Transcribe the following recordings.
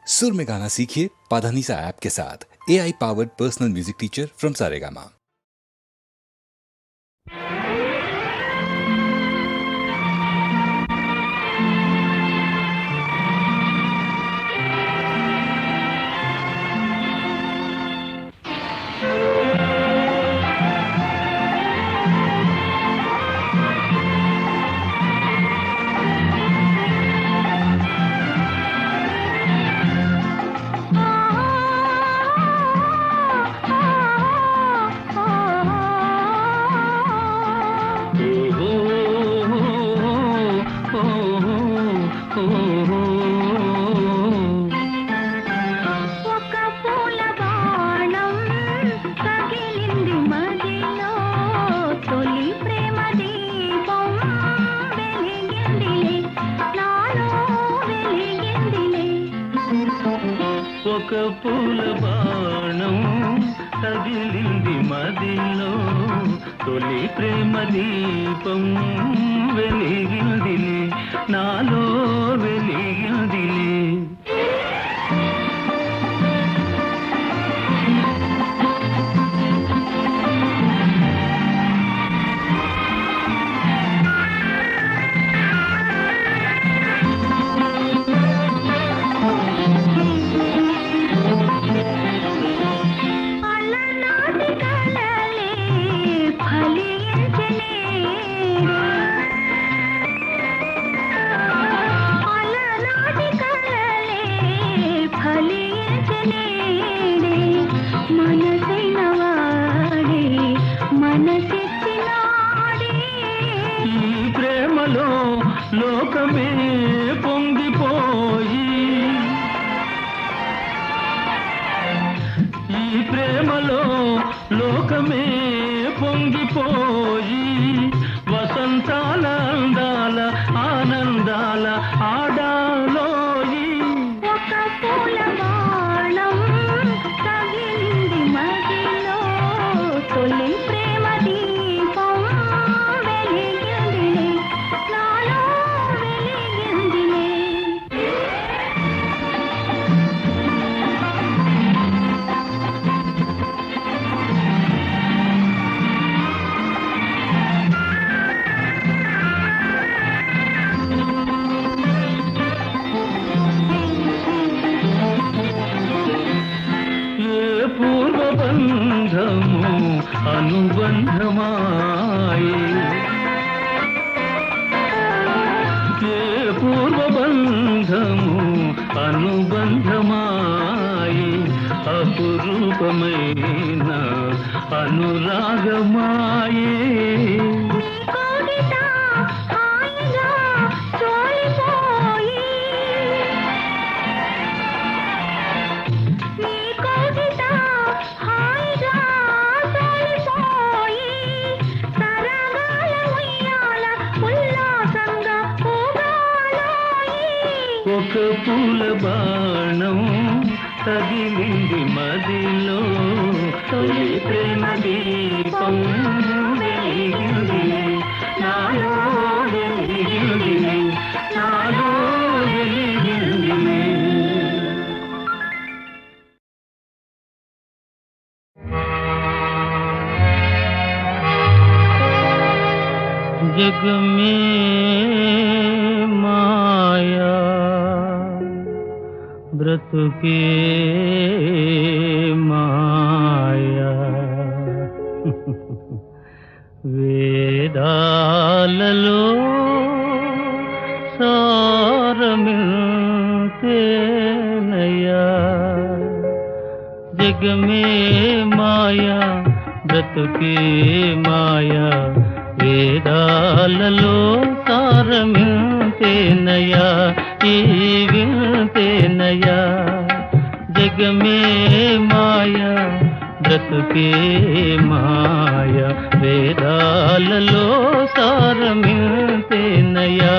सुर में गाना सीखिए पाधानीसा ऐप के साथ। AI powered personal music teacher from Saregama. ఒక పూల బాణం తగిలింది మదిలో తొలి ప్రేమ దీపం వెలిగిందిలే నాలో వెలిగిందిలే లోకమే పొంగిపోయి ఈ ప్రేమలో లోకమే పొంగిపోయి వసంతాల అందాల ఆనందాల ఆడాలోయి ఒక పూల బాణం తగిలింది మదిలో తొలి ప్రేమ దీపం వెలిగిందిలే నాలో వెలిగిందిలే పూర్వబంధము అనుబంధమాయే ఏ పూర్వబంధము అనుబంధమాయే అపురూపమైన అనురాగమాయే ఒక పూల బాణం తగిలింది మదిలో తొలి ప్రేమ దీపం వెలిగిందిలే నాలో వెలిగిందిలే నాలో వెలిగిందిలే जग में माया व्रत के माया वेदाలలో सारमिलते नया जग में माया व्रत के माया వేదాలలో సారమితే నయా ఈ వింతే నయా జగమే మాయా బ్రతుకే మాయా వేదాలలో సారమితే నయా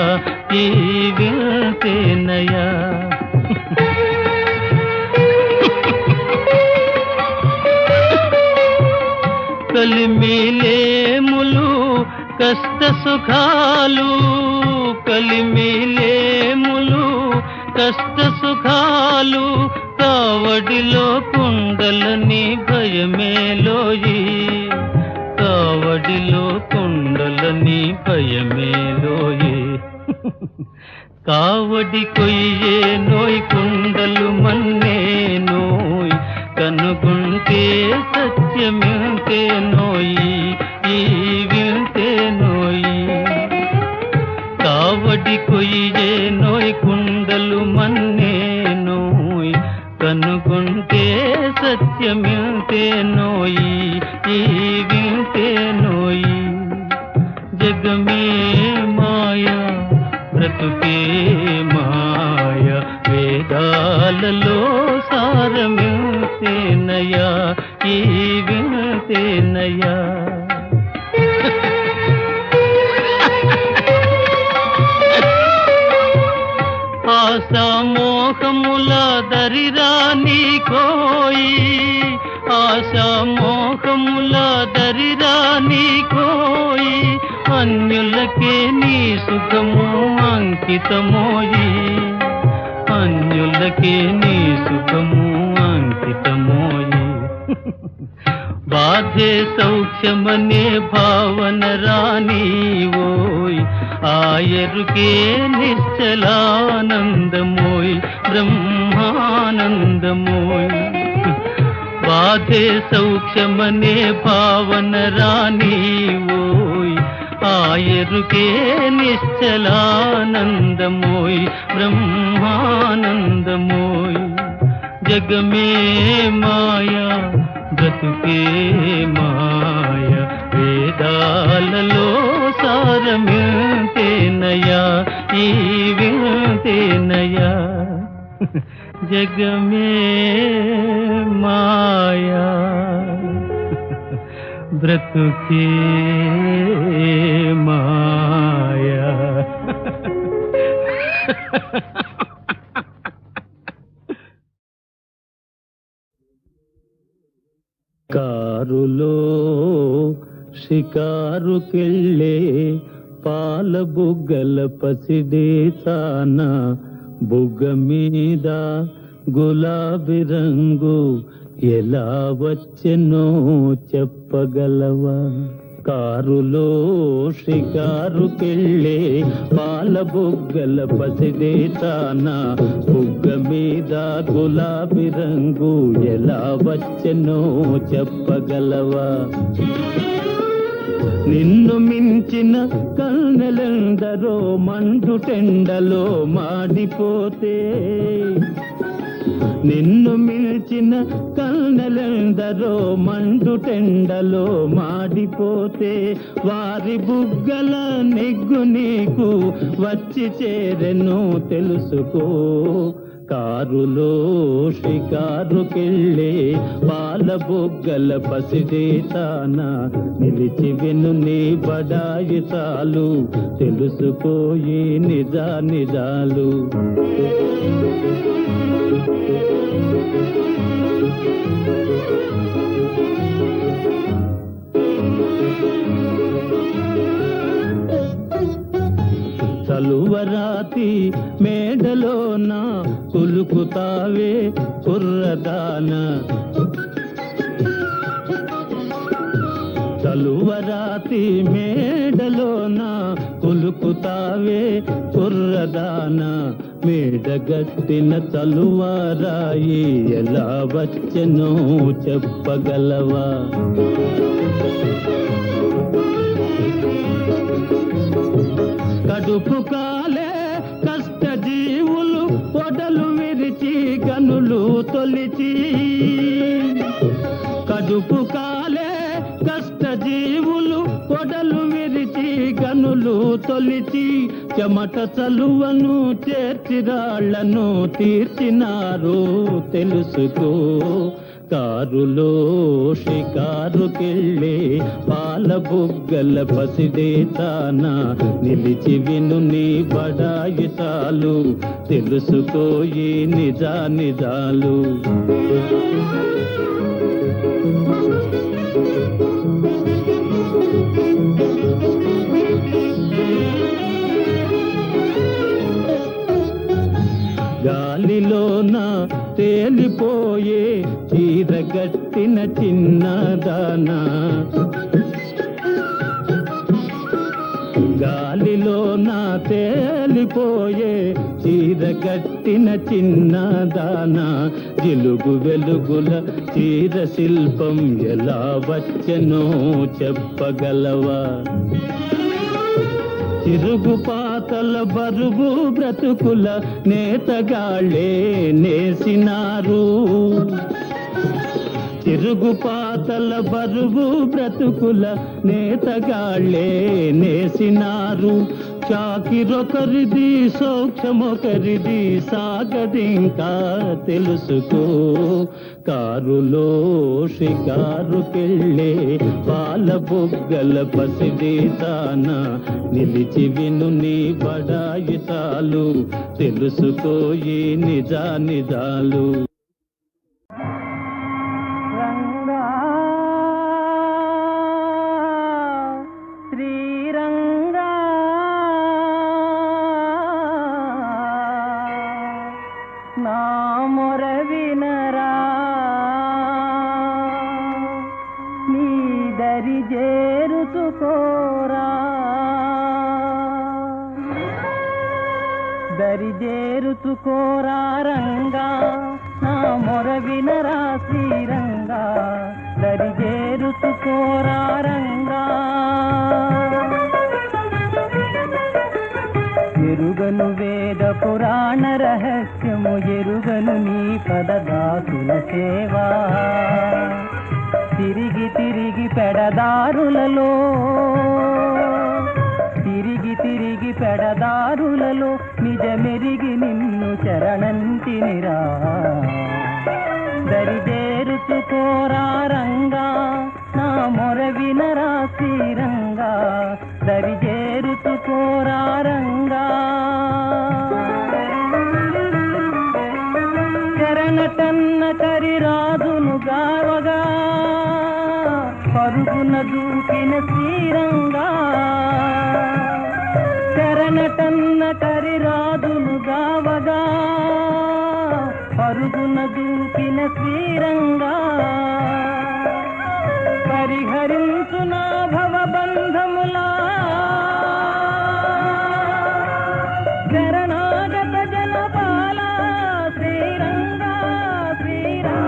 ఈ వింతే నయా కలిమిలేములు కష్ట సుఖాలు కలిమిలేములు కష్ట సుఖాలు కావడిలో కుండలని భయమేలోయి, కావడిలో కుండలని భయమేలోయి. కావడి కొయ్యే నోయ్ కుండలు మన్నే నోయ్, కనుగొంటే సత్యమింతే నోయి, ఈ వింతే నోయి. కావడి కొయ్యే నోయ్ కుండలు మన్నే నోయ్, కనుగొంటే సత్యమింతే నోయి, ఈ వింతే నోయి. జగమే మాయా బ్రతుకే మాయ, వేదాలలో సారమింతేనయా, ఈ వింతేనయా. ఆశామోహముల దరిరాని కోయి, ఆశామోహముల దరిరాని కోయి, అన్యులకే నీ సుఖము అంకితమోయి, అన్యులకే నీ సుఖము అంకితమోయి. బాధే సౌఖ్యమనే భావన రానివోయ్, ఆయరుకే నిశ్చలానందమోయ్, బ్రహ్మానందమోయ్. బాధే సౌఖ్యమనే భావన రానివోయ్, ఆయరుకే నిశ్చలానందమోయ్, బ్రహ్మానందమోయ్. జగమే మాయా బ్రతుకే మాయ, వేదాలలో సారమింతేనయా, ఈ వింతేనయా. జగమే మాయా బ్రతుకే మాయా. కారులో షికారుకెళ్ళే పాల బుగ్గల పసిడే తాన, బుగ్గ మీద గులాబీ రంగు ఎలా వచ్చెనో చెప్పగలవా? కారులో షికారుకెళ్ళే పాల బుగ్గల పసిడే తాన, బుగ్గ మీద గులాబీ రంగు ఎలా వచ్చెనో చెప్పగలవా? నిన్ను మించిన కన్నెలెందరో మండుటెండలో మాడిపోతే, నిన్ను మిల్చిన కన్నెలెందరో మండుటెండలో మాడిపోతే, వారి బుగ్గల నెగ్గు నీకు వచ్చి చేరెను తెలుసుకో. కారులో షికారుకెళ్ళే పాల బుగ్గల పసిడే తాన, నిలిచి విను నీ బడాయి చాలు, తెలుసుకోయి నిజా నిజాలు. చలువరాతి మేడలోన కులుకుతావే కుర్రదాన, చలువరాతి మేడలోన కులుకుతావే కుర్రదాన, మేడగట్టిన చలువరాయి ఎలా వచ్చెనో చెప్పగలవా? కడుపు కాలే కష్ట జీవులు పొడలు విరిచి గనులు తొలిచి, కడుపు కాలే కష్ట జీవులు పొడలు విరిచి గనులు తొలిచి, చెమట చలువను చేర్చి రాళ్లను తీర్చినారు తెలుసుకో. కారులో షికారుకెళ్ళే పాల బుగ్గల పసిడే తాన, నిలిచి విను నీ బడాయి చాలు, తెలుసుకోయి నిజా నిజాలు. తేలిపోయే చీరగట్టిన చిన్నదానా గాలిలో నా తేలిపోయే చీరగట్టిన చిన్నదానా జిలుగు వెలుగుల చీర శిల్పం ఎలా వచ్చెనో చెప్పగలవా తిరుగుపాతల బరువు బ్రతుకుల నేతగాళ్ళే నేసినారు తిరుగుపాతల బరువు బ్రతుకుల నేతగాళ్ళే నేసినారు చాకిరొకరిది సౌఖ్యమొకరిది సాగదింకా తెలుసుకో కారులో షికారుకెళ్ళే పాల బుగ్గల పసిడేతాన నిలిచి విను నీ బడాయితాలు తెలుసుకోయి నిజాలు దరిజేరుచుకోరా రంగా నా మొర వినరా శ్రీరంగా దరిజేరుచుకోరా రంగా ఎరుగను వేద పురాణ రహస్యము ఎరుగను నీ పదదాసుల సేవా తిరిగి తిరిగి పెడదారులలో తిరిగి పెడదారులలో నిజమెరిగి నిన్ను చరణంతినిరా దరిజేరుచుకోరా రంగా నా మొర వినరా శ్రీరంగా దరిజేరుచుకోరా రంగా చరణటన్న కరిరాజును గావగా పరుగున దూకిన శ్రీరంగా చరణటన్న కరిరాజును గావగా పరుగున దూకిన శ్రీరంగా పరిహరించు నా భవబంధములా శరణాగత జనపాల శ్రీరంగా శ్రీరంగా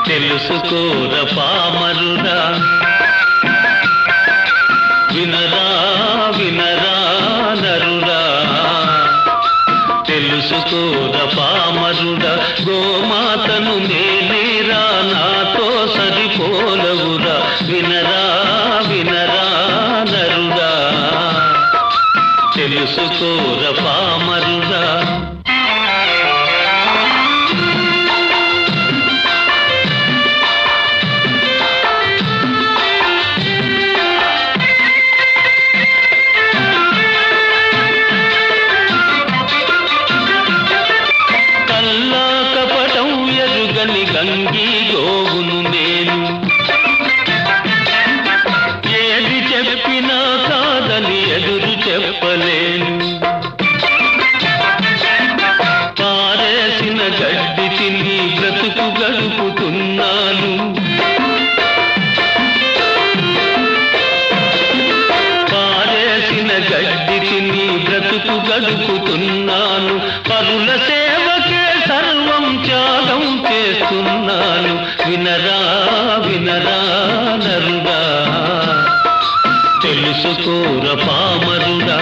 తెలుసుకోర పామరుడా వినరా వినరా నరుడా తెలుసుకోర పామరుడా గోమాతను నేనేరా నాతో సరిపోలవురా వినరా వినరా నరుడా తెలుసుకోర పామరుడా గంగి గోవును నేను ఏది చెప్పినా కాదని ఎదురు చెప్పలేను పారేసిన గడ్డి తిని బ్రతుకు గడుపుతున్నాను పారేసిన గడ్డి తిని బ్రతుకు గడుపుతున్నాను పరుల సేవకే సర్వం త్యాగం చేస్తున్నాను వినరా వినరా నరుడా తెలుసుకోర పామరుడా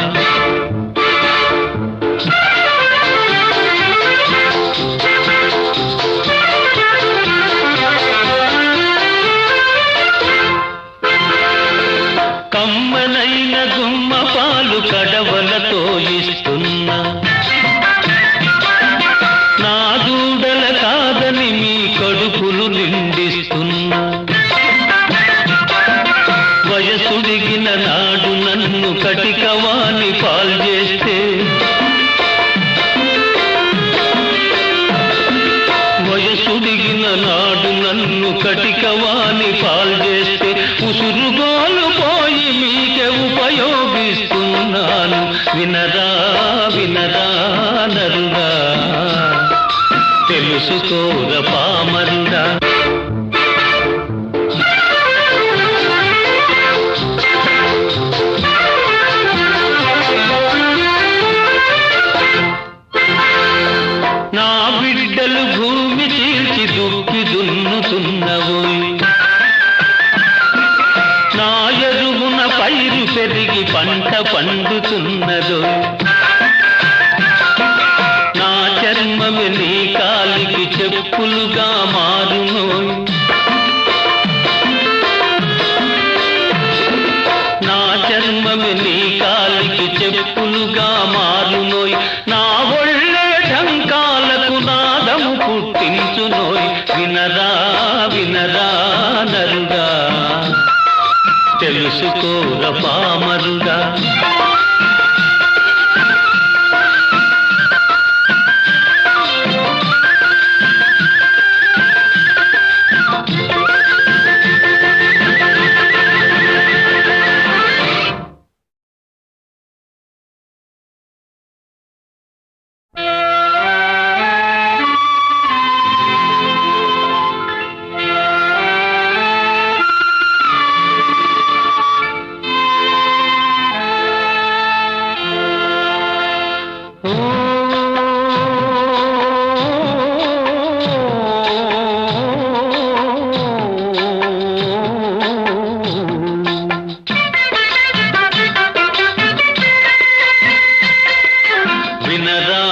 కటికవాణి పాల్చేస్తే ఉసురుగోలు పోయి మీకే ఉపయోగిస్తున్నాను. వినరా వినరా నరుడా, తెలుసుకోర పామరుడా. నా బిడ్డలు భూమి చీల్చి దుక్కి దున్నుతున్నవోయ్, నా ఎరువున పైరు పెరిగి పంట పండుతున్నదో, నా చర్మమే నీ కాలికి చెప్పులుగా మారునోయ్, నా చర్మమే నీ కాలికి చెప్పులుగా మారునోయ్, నా ఒళ్ళే ఢంకాలకు నాదము పుట్టించునోయ్. వినరా వినరా నరుడా, తెలుసుకోర పామరుడా. వినరా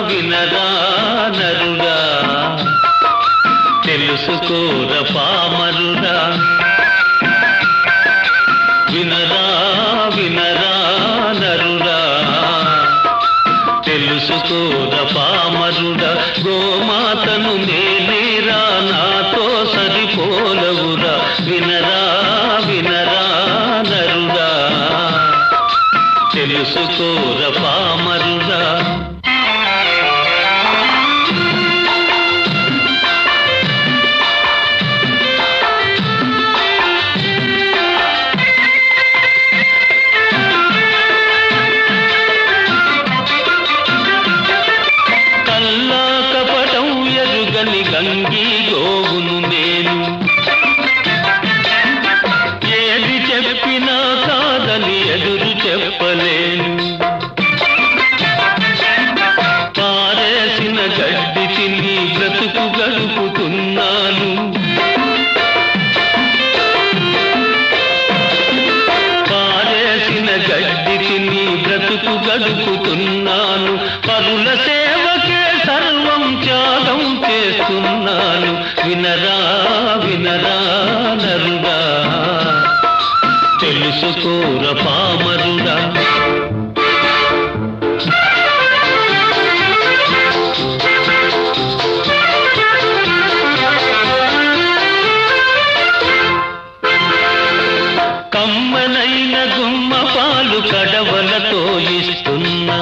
వినరా నరుడా, తెలుసుకోర పామరుడా. వినరా వినరా నరుడా, తెలుసుకోర పామరుడా. గోమాతను నేనేరా, నాతో సరిపోలవురా. వినరా వినరా నరుడా, తెలుసుకోర పామరుడా. కల్లా కపటం ఎరుగని గంగి గోవును నేను, ఏది చెప్పినా కాదని ఎదురు చెప్పలేను. పారేసిన గడ్డి తిని బ్రతుకు గడుపుతున్నాను, పారేసిన గడ్డి తిని బ్రతుకు గడుపుతున్నాను. పరుల సేవకే సర్వం త్యాగం చేస్తున్నాను. వినరా వినరా నరుడా, తెలుసుకోర పామరుడా. కమ్మనైన గుమ్మ పాలు కడవలతో ఇస్తున్నా,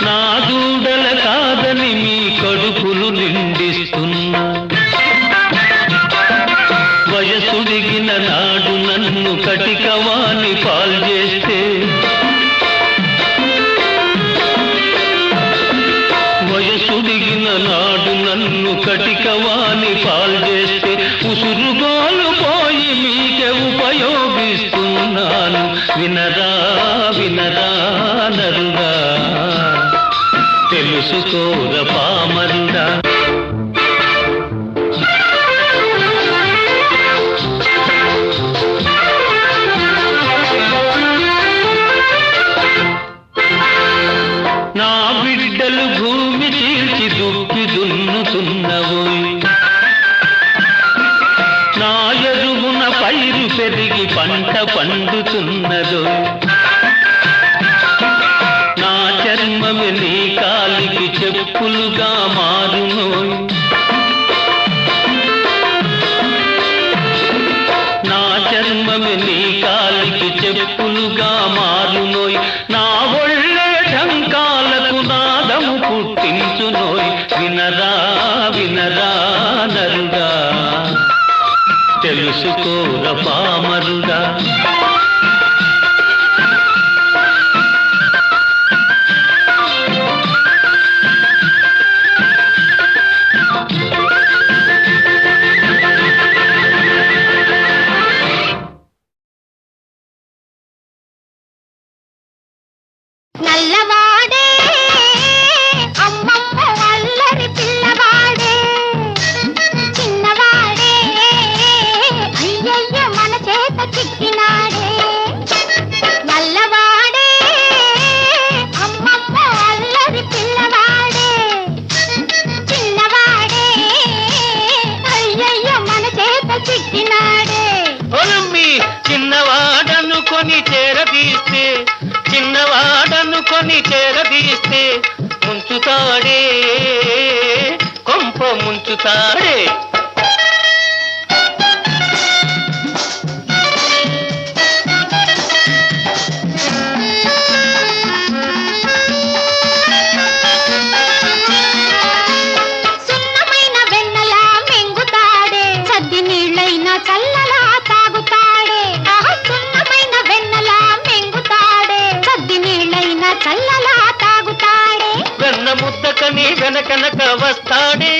నా దూడల కాదని మీ కడుపులు నిండిస్తున్నా. వయసుడిగిన నాడు నన్ను కటికవాణి పాల్చేస్తే, వయసుడిగిన నాడు నన్ను కటికవాణి పాల్చేస్తే ఉసురుగోలు పోయి మీకే ఉపయోగిస్తున్నాను. వినరా వినరా నరుడా, తెలుసుకోర పామరుడా. నా బిడ్డలు భూమి చీల్చి దుక్కి దున్నుతున్నవోయ్, నా ఎరువున పైరు పెరిగి పంట పండుతున్నదో, నా చర్మమే నీ కాలికి చెప్పులుగా మారునోయ్, నా చర్మమే నీ కాలికి చెప్పులుగా మారునోయ్, నా ఒళ్ళే ఢంకాలకు నాదము పుట్టించునోయ్. వినరా వినరా తెలుసుకోర పామరుడా. నల్లవాడే అమ్మమ్మ అల్లరి పిల్లవాడే, చిన్నవాడే అయ్యయ్య మన చేత చిక్కినాడే. నల్లవాడే అమ్మమ్మ అల్లరి పిల్లవాడే, చిన్నవాడే అయ్యయ్య మన చేత చిక్కినాడే. ఒలమ్మి చిన్నవాడనుకొని చేరదీస్తే, చిన్నవాడనుకొని చేరదీస్తే ముంచుతాడే, కొంప ముంచుతాడే. సున్నమైన వెన్నలా మింగుతాడే, సద్ది నీళ్ళైనా చల్లలా తాగుతాడే. సున్నమైన వెన్నలా మింగుతాడే, సద్ది నీళ్ళైనా చల్లలా తాగుతాడే. వెన్న ముద్దకని వెనకనక వస్తాడే,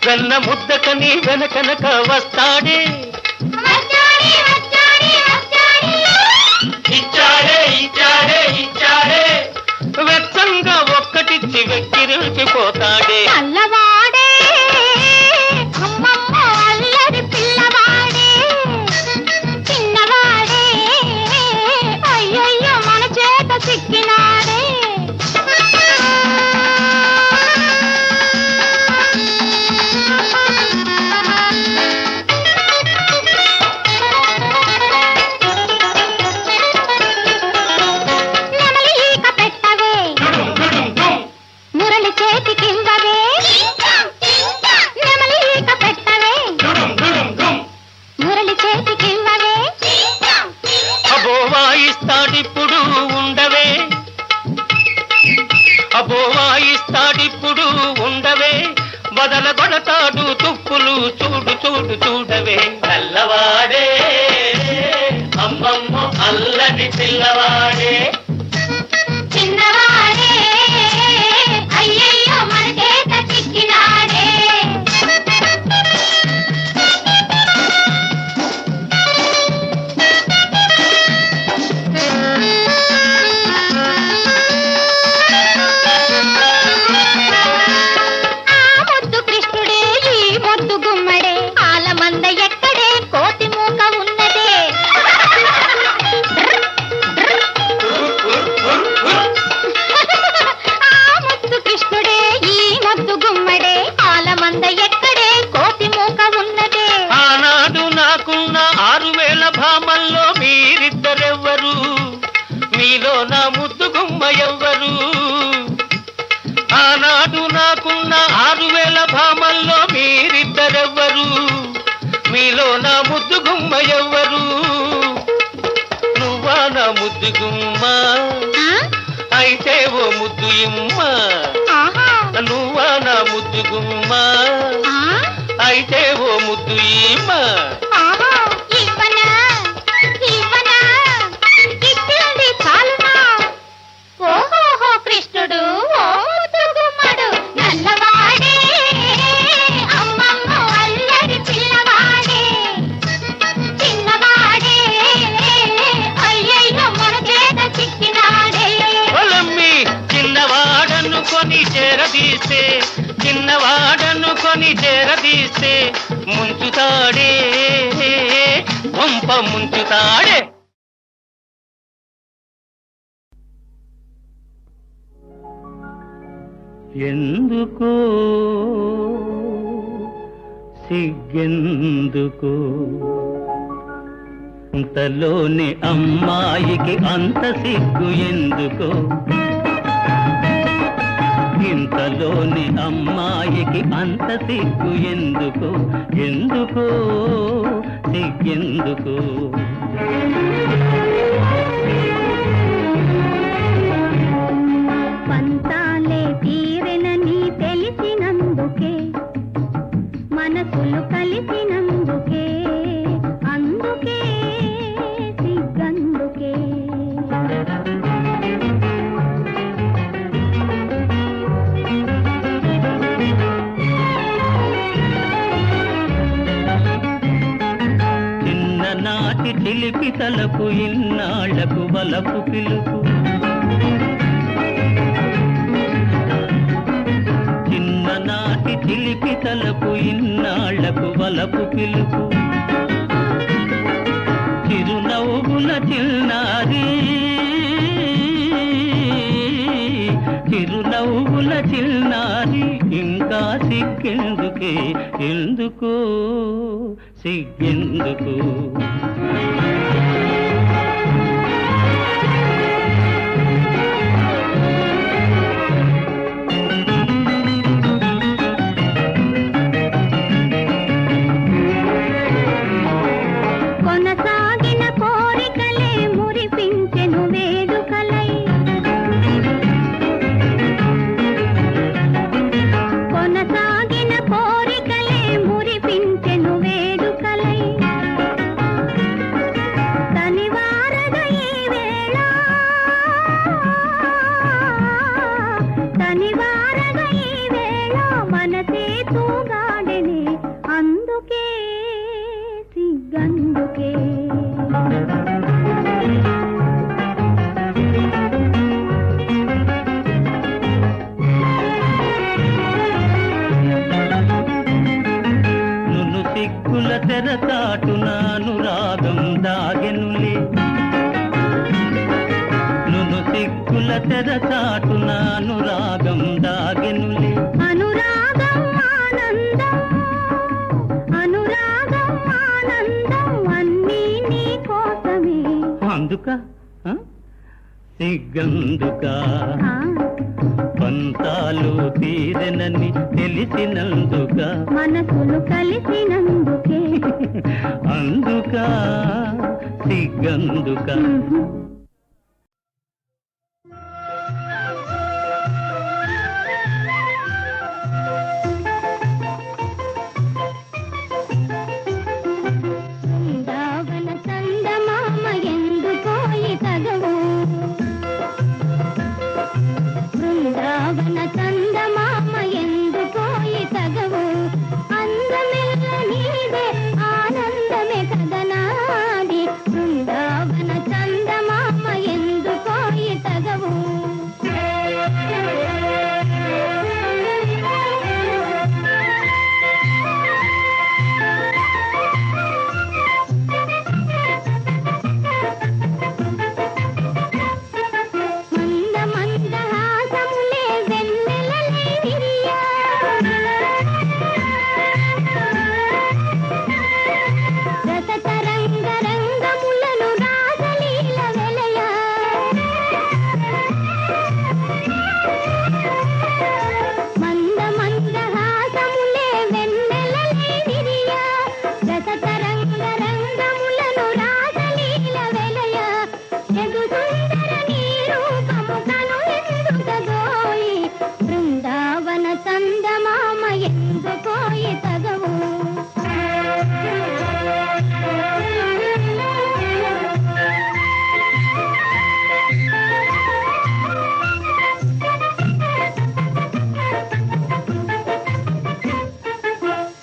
వెన్న ముద్దకని వెనకనక వస్తాడే. వచ్చాడే వచ్చాడే వచ్చాడే, ఇచ్చాడే ఇచ్చాడే ఇచ్చాడే, వెచ్చంగా ఒక్కటిచ్చి వెక్కిరిల్చిపోతాడే. నల్లవాడే అమ్మమ్మ అల్లరి పిల్లవాడే, చిన్నవాడే అయ్యయ్యో మన చేత చిక్కినాడే. నెమలి ఈక పెట్టవే, మురళి చేతికివ్వవే. నెమలి ఈక పెట్టవే, మురళి చేతికివ్వవే. అబో వాయిస్తాడిప్పుడు ఉండవే, అబో వాయిస్తాడిప్పుడు ఉండవే, బదల కొడతాడు తుప్పులు చూడు చూడు చూడవే. నల్లవాడే అమ్మమ్మ అల్లరి పిల్లవాడే, చిన్నవాడే అయ్యయ్యో మన చేత చిక్కినాడే. ఆ ముద్దు కృష్ణుడే ఈ ముద్దు గుమ్మడే, ఆలమంద ఎక్కడే కోతి మూక ఉన్నదే. ఆ ముద్దు కృష్ణుడే ఈ ముద్దు గుమ్మడే, ఆలమంద ఎక్కడే కోతి మూక ఉన్నదే. ఆనాడు నాకున్న 6000 భామల్లో మీరిద్దరెవ్వరు, మీలో నా ముద్దు గుమ్మ ఎవ్వరు. ఆనాడు నాకున్న 6000 భామల్లో మీరిద్దరెవ్వరు, మీలో నా ముద్దు గుమ్మ ఎవ్వరు. నువ్వా నా ముద్దు గుమ్మ, ఆ? అయితే ఓ ముద్దు ఇమ్మ. ఆహా. నువ్వా నా ముద్దు గుమ్మ, ఆ? అయితే ఓ ముద్దు ఇమ్మ. ఆహా. ఇవ్వనా ఇవ్వనా, ఇచ్చింది చాలునా. ఓహోహో కృష్ణుడు ఓ ముద్దు గుమ్మడు, నల్లవాడే అమ్మమ్మ అల్లరి పిల్లవాడే, చిన్నవాడే అయ్యయ్యో మన చేత చిక్కినాడే. పొలమ్మి చిన్నవాడనుకొని చేరదీస్తే, చిన్నవాడనుకొని చేరదీస్తే ముంచుతాడే, పంప ముంచుతాడే. ఎందుకో సిగ్గెందుకో, అంతలోని అమ్మాయికి అంత సిగ్గు ఎందుకో, ఇంతలోని అమ్మాయికి అంత సిగ్గు ఎందుకో, ఎందుకో సిగ్గెందుకో. పంతాలే తీరెనని తెలిసినందుకే, మనసులు కలిసినందుకే, అందుకే చిన్ననాటి చిలిపి తలకు ఇన్నాళ్లకు వలపు పిలుపు చిన్ననాటి చిలిపి తలకు ఇన్నాళ్లకు వలపు పిలుపు చిరునవ్వుల చిన్నారి చిరునవ్వుల చిన్నారి ఇంకా సిగ్గెందుకే ఎందుకు సిగ్గెందుకు కొనసాగిన కోరికలే మురిపించెను వేడుకలై కొనసాగిన కోరికలే మురిపించెను వేడుకలై తనివారద ఈ వేళ తనివారద ఈ వేళ మనసే తూగాడెనే అందుకే సిగ్గందుకే నును సిగ్గుల తెరచాటున అనురాగం దాగెనులే నును సిగ్గుల తెరచాటున అనురాగం దాగెనులే అనురాగం ఆనందం అనురాగం ఆనందం అన్నీ నీ కోసమే అందుక సిగ్గందుక ఆ, పంతాలు తీరనని తెలిసినందుక మనసులు కలిసినందుకే అందుక సిగ్గందుక బృందావన చందమామ ఎందుకో ఈ తగవు బృందావన చందమామ ఎందుకో ఈ తగవు అందమెల్ల నీదే ఆనందమే కదనాది బృందావన చందమామ ఎందుకో ఈ తగవు మంద మంద హాసములే వెన్నెలలే విరియా రస తరంగ రంగములను రాసలీల వెలయా మంద మంద హాసములే వెన్నెలలే విరియా రస తరంగ రంగములను రాసలీల వెలయా ఎదు సుందర నీ రూపము కను ఎందుకగోయి బృందావన చందమామ ఎందుకోయి తగవు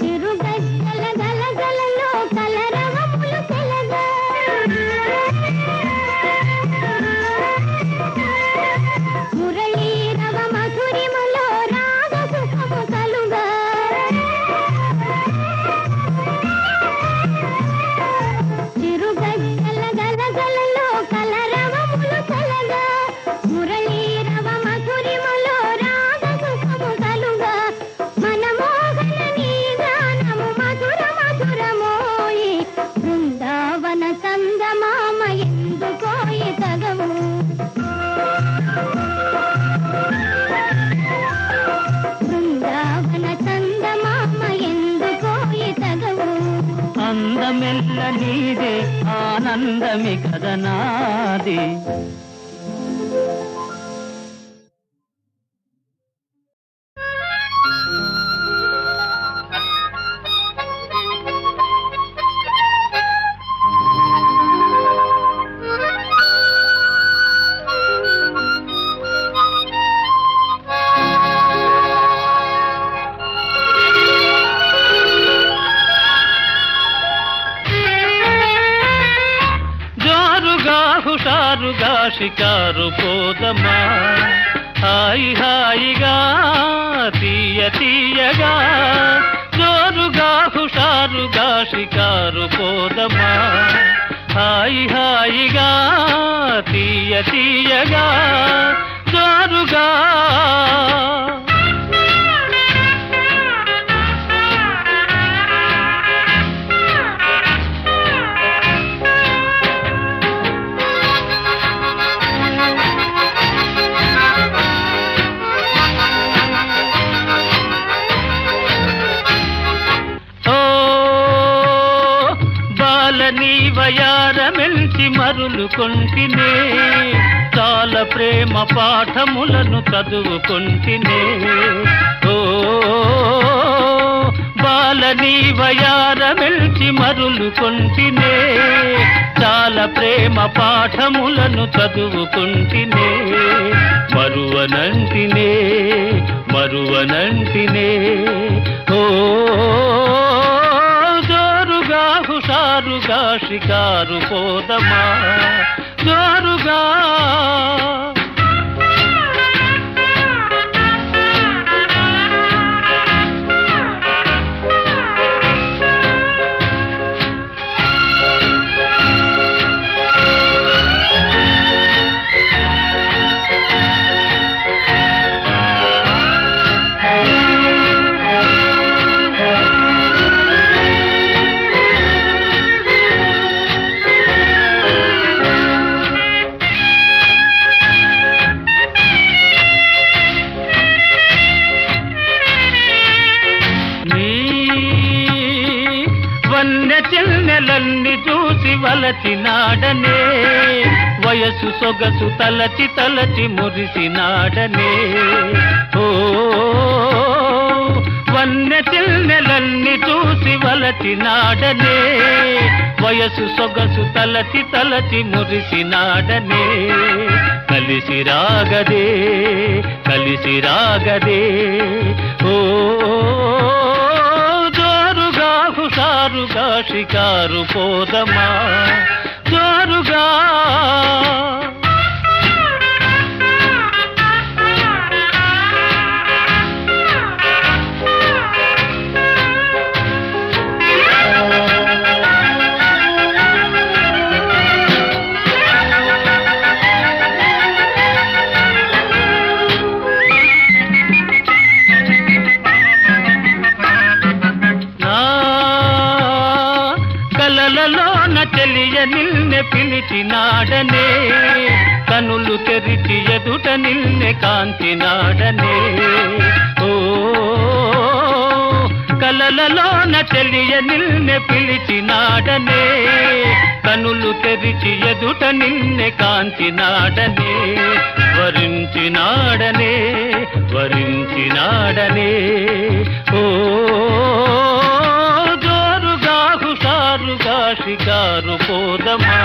తిరుగజ్జల గలగలలో కలరవములు తెలగా మురళీరవ మధురిమలో రాగ సుఖము కలుగా తిరుగజ్జల గలగలలో కలరవములు తెలగా మురళీరవ మధురిమలో రాగ సుఖము కలుగా మనమోహన నీ గానము మధుర మధురమోయి బృందావన చందమామ ఎందుకోయి తగవు బృందావన చందమామ ఎందుకోయి తగవు అందమెల్ల నీదే ఆనందమి కదనాది జోరుగా షికారు పోదమా హాయి హాయిగా తీయ తీయగా జోరుగా హుషారుగా షికారు పోదమా హాయి హాయిగా తీయ తీయగా జోరుగా నీ వయారమెల్చి మరులు కొంటినే చాలా ప్రేమ పాఠములను చదువుకొంటినే ఓ బాలని వయారమెల్చి మరులు కొంటినే చాలా ప్రేమ పాఠములను చదువుకొంటినే మరువనంటినే మరువనంటినే ఓ హుషారుగా షికారు పోదమా జోరుగా చెల్లెలన్ని చూసి వలచినాడనే వయసు సొగసు తలచి తలచి మురిసినాడనే ఓ వన్నె చెల్లెలన్ని చూసి వలచినాడనే వయసు సొగసు తలచి తలచి మురిసినాడనే కలిసి రాగదే కలిసి రాగదే ఓ హుషారుగా షికారు పోదమా జోరుగా కలలలోన తెలియ నిన్నే పిలిచినాడనే కనులు తెరిచి ఎదుట నిన్నే కాంచినాడనే ఓ కలలలోన తెలియ నిన్నే పిలిచినాడనే కనులు తెరిచి ఎదుట నిన్నే కాంచినాడనే వరించినాడనే వరించినాడనే ఓ షికారు పోదమా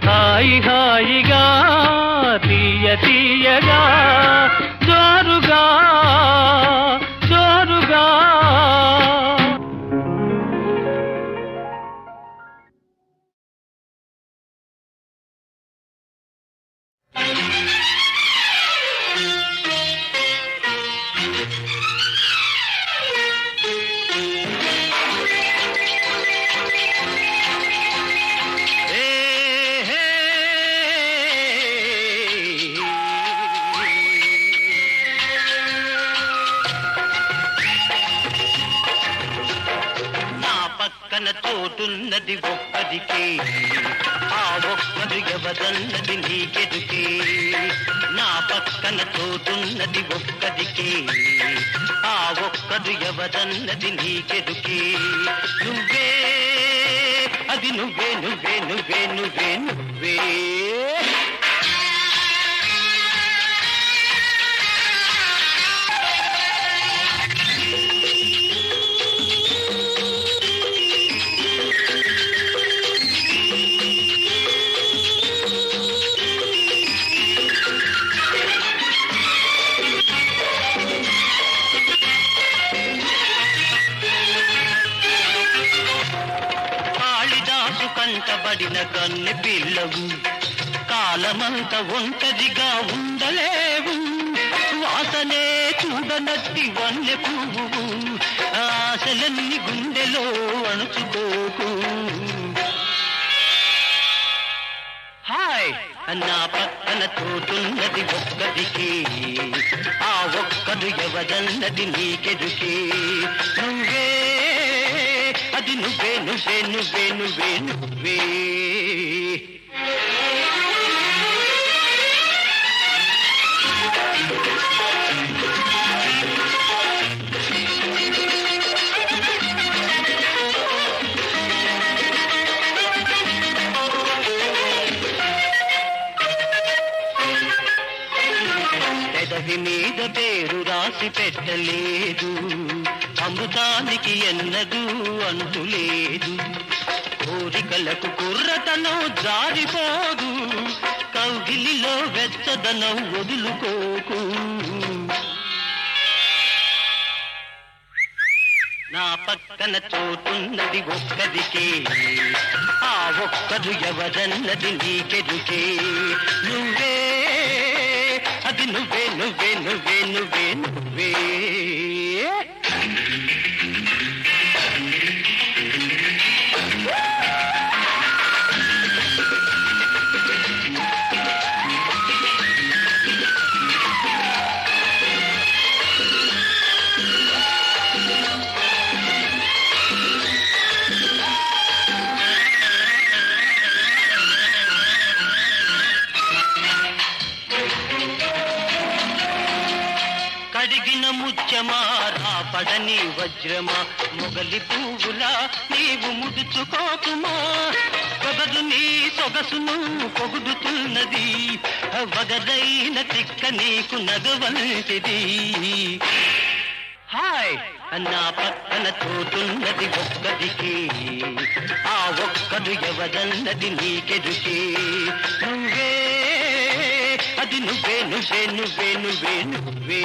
హాయి హాయిగా తీయ తీయగా జోరుగా జోరుగా పక్కన తోటున్నది ఒక్కదికే ఆ ఒక్కడు ఎవరన్నది నీకెదుకే నా పక్కన తోటున్నది ఒక్కదికే ఆ ఒక్కడు ఎవరన్నది నీకెదుకే నువ్వే అది నువ్వే నువ్వే నువ్వే నువ్వే నువ్వే కంటబడిన కన్నె పిల్లవు కాలమంత ఒంటరిగా ఉండలేవు వాసనే చూడనట్టి వన్నె పువ్వు ఆశలన్నీ గుండెలో అణుచుకోకు హాయ్ నా పక్కన తోటున్నది ఒక్కదికి ఆ ఒక్కడు ఎవరన్నది నీకెదుకే నువ్వే అది నువ్వే నువ్వే నువ్వే నువ్వే నువ్వే పెదవి మీద పేరు రాసి పెట్టలేదు అమృతానికి ఎన్నదూ అంతులేదు కోరికలకు కుర్రతనం జారిపోదు కౌగిలిలో వెచ్చదనం వదులుకోకు నా పక్కన చోటున్నది ఒక్కదికే ఆ ఒక్కడు ఎవరన్నది నీకెదుకే నువ్వే అది నువ్వే నువ్వే నువ్వే నువ్వే నువ్వే కడిగిన ముత్యమా రాపడని వజ్రమా మొగలి పువ్వులా నీవు ముడుచుకోకుమా పొగదు నీ సొగసును పొగుడుతున్నది వగదైన తిక్క నీకు నగవంటిది హాయ్ నా పక్కన తోటున్నది ఒక్కదికి ఆ ఒక్కడు ఎవరన్నది నీకెదుకే నువ్వే అది నువ్వే నువ్వే నువ్వే నువ్వే నువ్వే